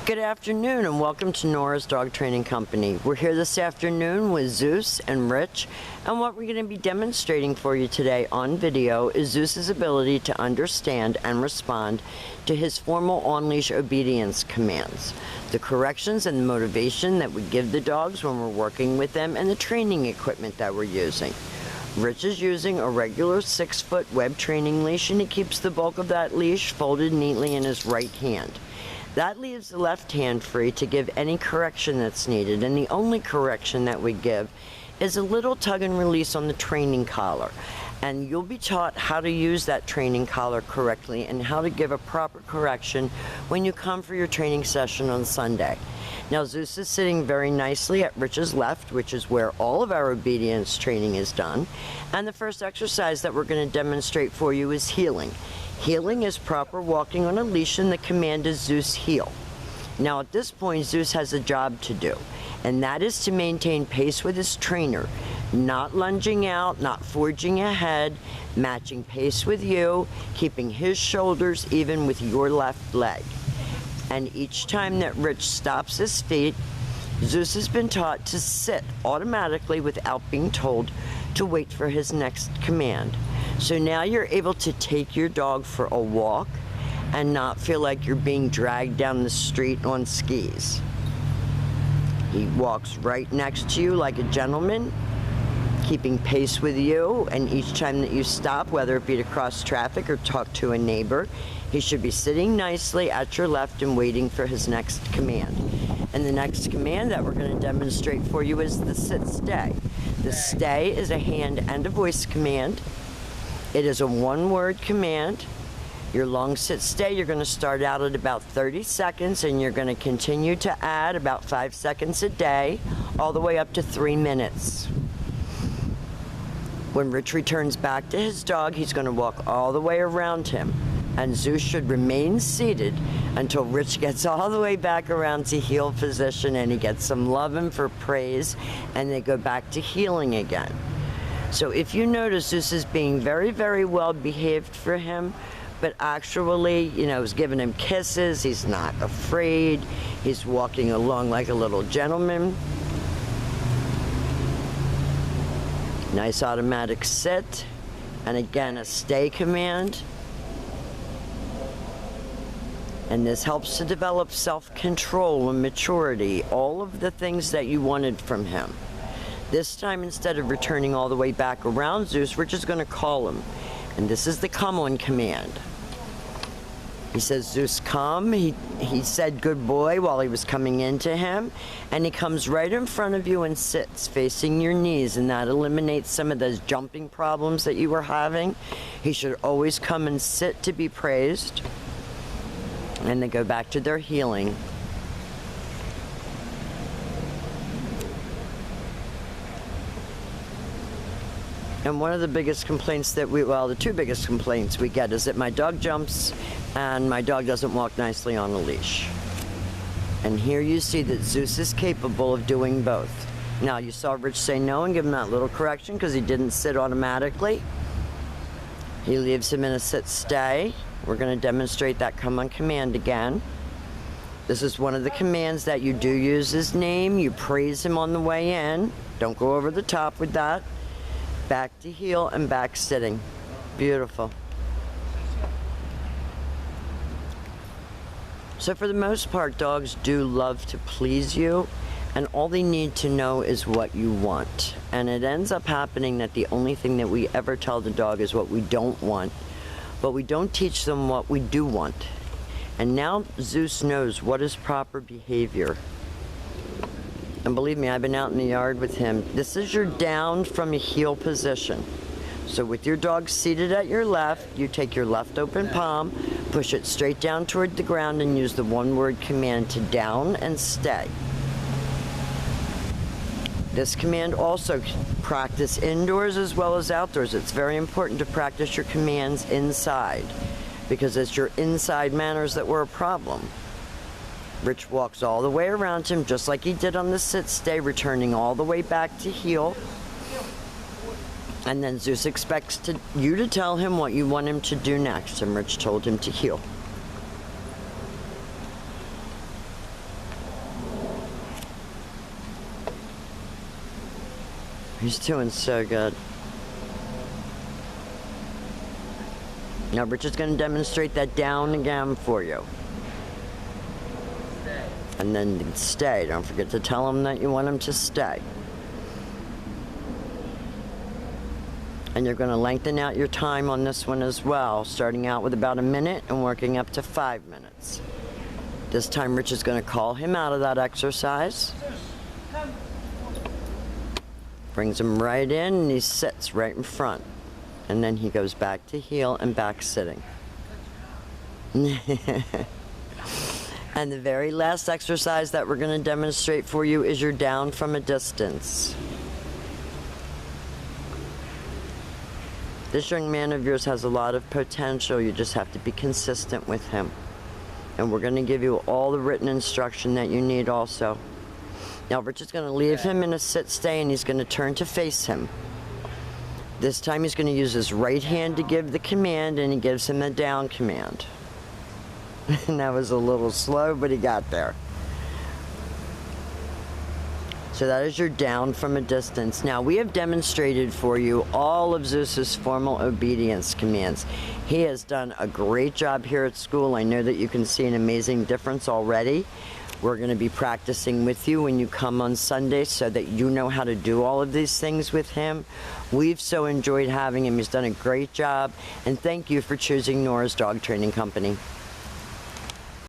Good afternoon and welcome to Nora's Dog Training Company. We're here this afternoon with Zeus and Rich, and what we're going to be demonstrating for you today on video is Zeus's ability to understand and respond to his formal on-leash obedience commands, the corrections and the motivation that we give the dogs when we're working with them, and the training equipment that we're using. Rich is using a regular 6-foot web training leash, and he keeps the bulk of that leash folded neatly in his right hand. That leaves the left hand free to give any correction that's needed, and the only correction that we give is a little tug and release on the training collar. And you'll be taught how to use that training collar correctly and how to give a proper correction when you come for your training session on Sunday. Now, Zeus is sitting very nicely at Rich's left, which is where all of our obedience training is done. And the first exercise that we're going to demonstrate for you is heeling. Heeling is proper walking on a leash, and the command is Zeus heel. Now at this point, Zeus has a job to do, and that is to maintain pace with his trainer, not lunging out, not forging ahead, matching pace with you, keeping his shoulders even with your left leg. And each time that Rich stops his feet, Zeus has been taught to sit automatically without being told to wait for his next command. So now you're able to take your dog for a walk and not feel like you're being dragged down the street on skis. He walks right next to you like a gentleman, keeping pace with you, and each time that you stop, whether it be to cross traffic or talk to a neighbor, he should be sitting nicely at your left and waiting for his next command. And the next command that we're going to demonstrate for you is the sit stay. The stay is a hand and a voice command. It is a one-word command. Your long sit stay, you're going to start out at about 30 seconds, and you're going to continue to add about 5 seconds a day, all the way up to 3 minutes. When Rich returns back to his dog, he's going to walk all the way around him, and Zeus should remain seated until Rich gets all the way back around to heel position, and he gets some love and for praise, and they go back to heeling again. So if you notice, Zeus is being very, very well behaved for him, but actually, is giving him kisses. He's not afraid. He's walking along like a little gentleman. Nice automatic sit. And again, a stay command. And this helps to develop self-control and maturity, all of the things that you wanted from him. This time, instead of returning all the way back around Zeus, Rich is going to call him. And this is the come on command. He says, Zeus, come. He said good boy while he was coming into him. And he comes right in front of you and sits facing your knees. And that eliminates some of those jumping problems that you were having. He should always come and sit to be praised. And they go back to their heeling. And one of the biggest complaints that the two biggest complaints we get is that my dog jumps and my dog doesn't walk nicely on a leash. And here you see that Zeus is capable of doing both. Now, you saw Rich say no and give him that little correction because he didn't sit automatically. He leaves him in a sit stay. We're going to demonstrate that come on command again. This is one of the commands that you do use his name. You praise him on the way in. Don't go over the top with that. Back to heel and back sitting. Beautiful. So for the most part, dogs do love to please you, and all they need to know is what you want. And it ends up happening that the only thing that we ever tell the dog is what we don't want, but we don't teach them what we do want. And now Zeus knows what is proper behavior. And believe me, I've been out in the yard with him. This is your down from a heel position. So with your dog seated at your left, you take your left open palm, push it straight down toward the ground, and use the one-word command to down and stay. This command also practice indoors as well as outdoors. It's very important to practice your commands inside, because it's your inside manners that were a problem. Rich walks all the way around him, just like he did on the sit stay, returning all the way back to heel. And then Zeus expects you to tell him what you want him to do next, and Rich told him to heel. He's doing so good. Now Rich is going to demonstrate that down again for you. And then stay. Don't forget to tell him that you want him to stay. And you're going to lengthen out your time on this one as well, starting out with about a minute and working up to 5 minutes. This time Rich is going to call him out of that exercise. Brings him right in and he sits right in front. And then he goes back to heel and back sitting. And the very last exercise that we're going to demonstrate for you is your down from a distance. This young man of yours has a lot of potential. You just have to be consistent with him. And we're going to give you all the written instruction that you need also. Now Rich is going to leave him in a sit-stay and he's going to turn to face him. This time he's going to use his right hand to give the command, and he gives him the down command. And that was a little slow, but he got there. So that is your down from a distance. Now we have demonstrated for you all of Zeus's formal obedience commands. He has done a great job here at school. I know that you can see an amazing difference already. We're going to be practicing with you when you come on Sunday so that you know how to do all of these things with him. We've so enjoyed having him. He's done a great job. And thank you for choosing Nora's Dog Training Company.